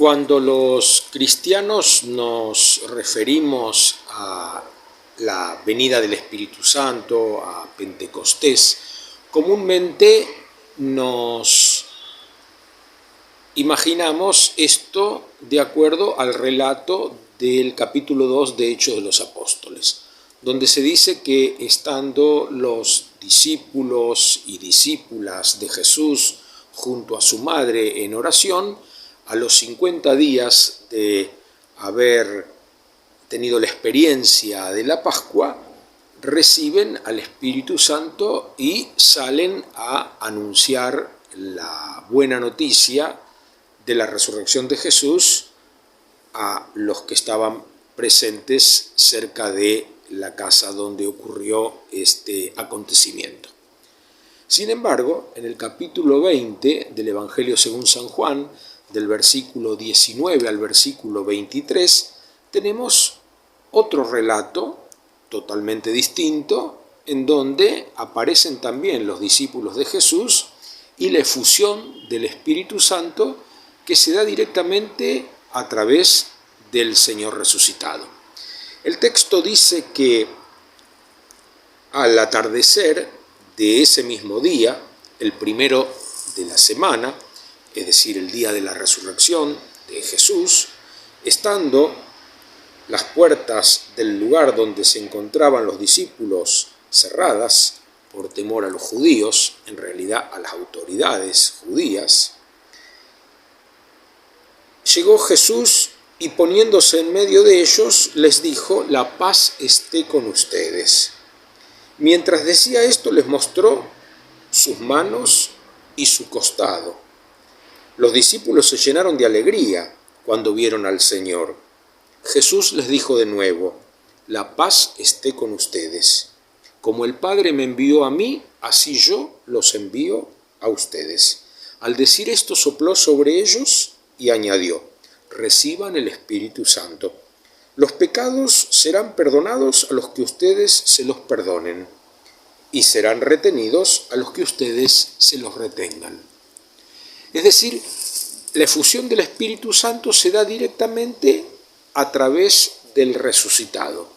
Cuando los cristianos nos referimos a la venida del Espíritu Santo, a Pentecostés, comúnmente nos imaginamos esto de acuerdo al relato del capítulo 2 de Hechos de los Apóstoles, donde se dice que estando los discípulos y discípulas de Jesús junto a su madre en oración, a los 50 días de haber tenido la experiencia de la Pascua, reciben al Espíritu Santo y salen a anunciar la buena noticia de la resurrección de Jesús a los que estaban presentes cerca de la casa donde ocurrió este acontecimiento. Sin embargo, en el capítulo 20 del Evangelio según San Juan, del versículo 19 al versículo 23, tenemos otro relato totalmente distinto, en donde aparecen también los discípulos de Jesús y la efusión del Espíritu Santo que se da directamente a través del Señor resucitado. El texto dice que al atardecer de ese mismo día, el primero de la semana, es decir, el día de la resurrección de Jesús, estando las puertas del lugar donde se encontraban los discípulos cerradas por temor a los judíos, en realidad a las autoridades judías, llegó Jesús y poniéndose en medio de ellos les dijo: «La paz esté con ustedes». Mientras decía esto les mostró sus manos y su costado. Los discípulos se llenaron de alegría cuando vieron al Señor. Jesús les dijo de nuevo: «La paz esté con ustedes. Como el Padre me envió a mí, así yo los envío a ustedes». Al decir esto sopló sobre ellos y añadió: «Reciban el Espíritu Santo. Los pecados serán perdonados a los que ustedes se los perdonen, y serán retenidos a los que ustedes se los retengan». Es decir, la efusión del Espíritu Santo se da directamente a través del resucitado,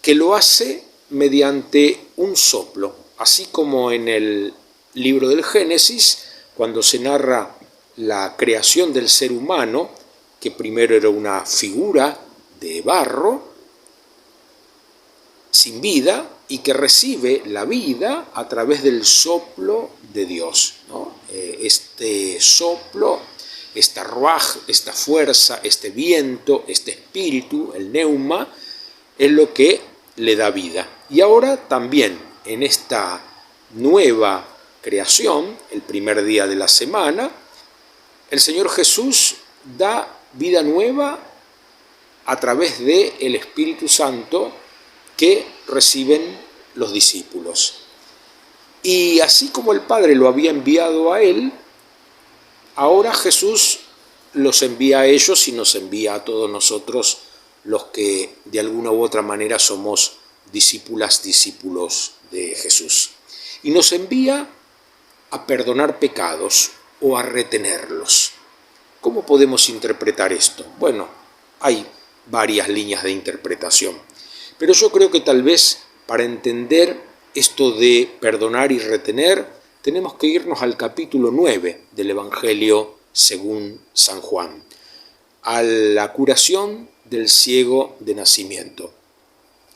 que lo hace mediante un soplo, así como en el libro del Génesis, cuando se narra la creación del ser humano, que primero era una figura de barro sin vida y que recibe la vida a través del soplo de Dios, ¿no? Este soplo, esta ruaj, esta fuerza, este viento, este espíritu, el neuma, es lo que le da vida. Y ahora también en esta nueva creación, el primer día de la semana, el Señor Jesús da vida nueva a través del Espíritu Santo que reciben los discípulos. Y así como el Padre lo había enviado a Él, ahora Jesús los envía a ellos y nos envía a todos nosotros los que de alguna u otra manera somos discípulos de Jesús. Y nos envía a perdonar pecados o a retenerlos. ¿Cómo podemos interpretar esto? Bueno, hay varias líneas de interpretación, pero yo creo que tal vez para entender esto de perdonar y retener, tenemos que irnos al capítulo 9 del Evangelio según San Juan, a la curación del ciego de nacimiento.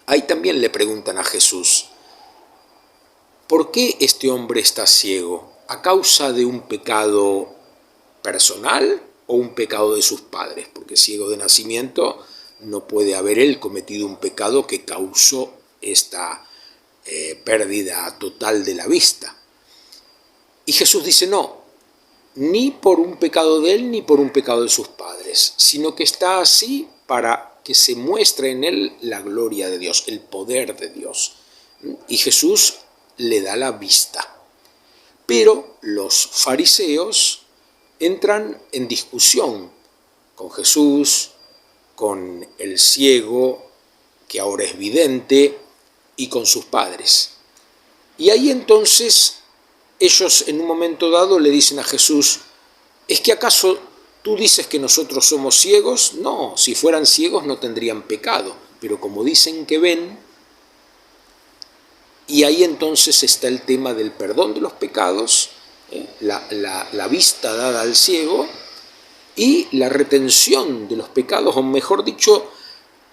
Ahí también le preguntan a Jesús: ¿por qué este hombre está ciego? ¿A causa de un pecado personal o un pecado de sus padres? Porque ciego de nacimiento no puede haber él cometido un pecado que causó esta pérdida total de la vista. Y Jesús dice: no, ni por un pecado de él ni por un pecado de sus padres, sino que está así para que se muestre en él la gloria de Dios, el poder de Dios. Y Jesús le da la vista. Pero los fariseos entran en discusión con Jesús, con el ciego, que ahora es vidente, y con sus padres. Y ahí entonces ellos en un momento dado le dicen a Jesús: ¿es que acaso ¿Tú dices que nosotros somos ciegos? No, si fueran ciegos no tendrían pecado, pero como dicen que ven, y ahí entonces está el tema del perdón de los pecados, la vista dada al ciego y la retención de los pecados, o mejor dicho,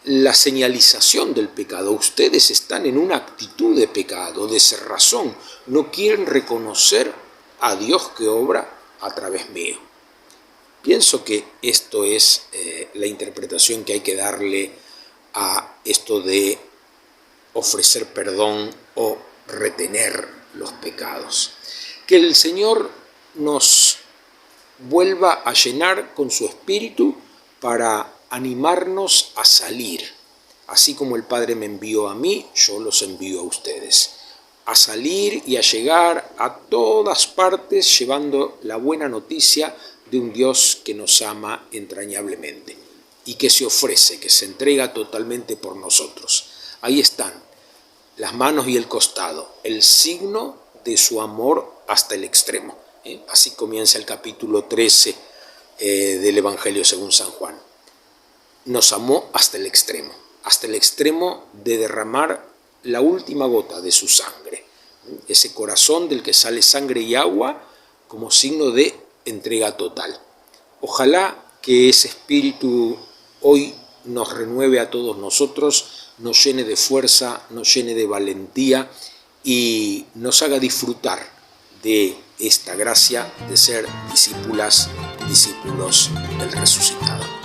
la señalización del pecado. Ustedes están en una actitud de pecado, de cerrazón, no quieren reconocer a Dios que obra a través mío. Pienso que esto es la interpretación que hay que darle a esto de ofrecer perdón o retener los pecados. Que el Señor nos vuelva a llenar con su Espíritu para animarnos a salir. Así como el Padre me envió a mí, yo los envío a ustedes. A salir y a llegar a todas partes llevando la buena noticia de un Dios que nos ama entrañablemente y que se ofrece, que se entrega totalmente por nosotros. Ahí están las manos y el costado, el signo de su amor hasta el extremo. Así comienza el capítulo 13 del Evangelio según San Juan. Nos amó hasta el extremo de derramar la última gota de su sangre. Ese corazón del que sale sangre y agua como signo de entrega total. Ojalá que ese espíritu hoy nos renueve a todos nosotros, nos llene de fuerza, nos llene de valentía y nos haga disfrutar de esta gracia de ser discípulos del resucitado.